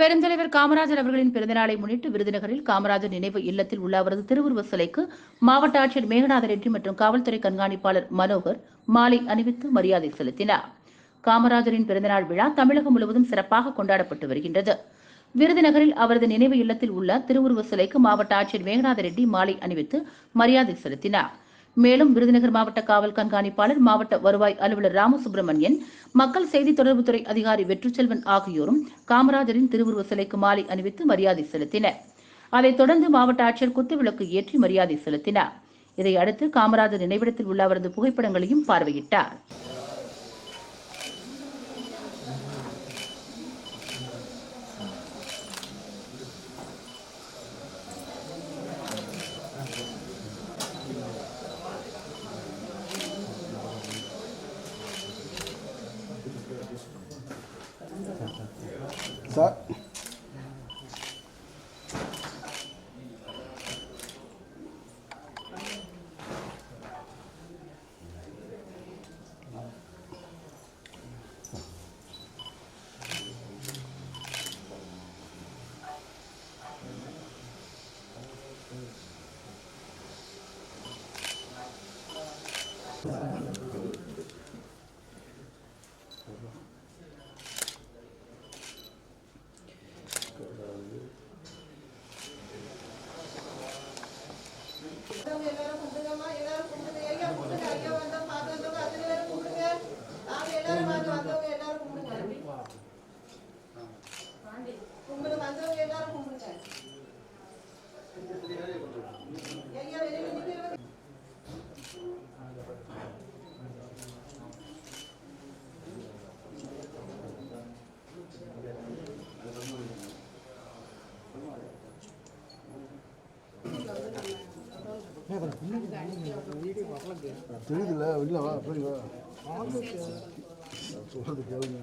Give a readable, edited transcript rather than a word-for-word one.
பெருந்தலைவர் காமராஜர் அவர்களின் பிறந்தநாளை முன்னிட்டு விருதுநகரில் காமராஜர் நினைவு இல்லத்தில் உள்ள அவரது திருவுருவ சிலைக்கு மாவட்ட ஆட்சியர் மேகநாத ரெட்டி மற்றும் காவல்துறை கண்காணிப்பாளர் மனோகர் மாலை அணிவித்து மரியாதை செலுத்தினார். காமராஜரின் பிறந்தநாள் விழா தமிழகம் முழுவதும் சிறப்பாக கொண்டாடப்பட்டு வருகின்றது. விருதுநகரில் அவரது நினைவு இல்லத்தில் உள்ள திருவுருவ சிலைக்கு மாவட்ட ஆட்சியர் மேகநாத ரெட்டி மாலை அணிவித்து மரியாதை செலுத்தினார். மேலும் விருதுநகர் மாவட்ட காவல் கண்காணிப்பாளர், மாவட்ட வருவாய் அலுவலர் ராமசுப்பிரமணியன், மக்கள் செய்தி தொடர்புத்துறை அதிகாரி வெற்றிச்செல்வன் ஆகியோரும் காமராஜரின் திருவுருவ சிலைக்கு மாலை அணிவித்து மரியாதை செலுத்தினர். அதைத் தொடர்ந்து மாவட்ட ஆட்சியர் குத்துவிளக்கு ஏற்றி மரியாதை செலுத்தினார். இதையடுத்து காமராஜர் நினைவிடத்தில் உள்ள அவரது புகைப்படங்களையும் பார்வையிட்டார். சார் தெரியுதுல்ல, வெளில வா, போய் வா. சொல்றது கேளுங்க.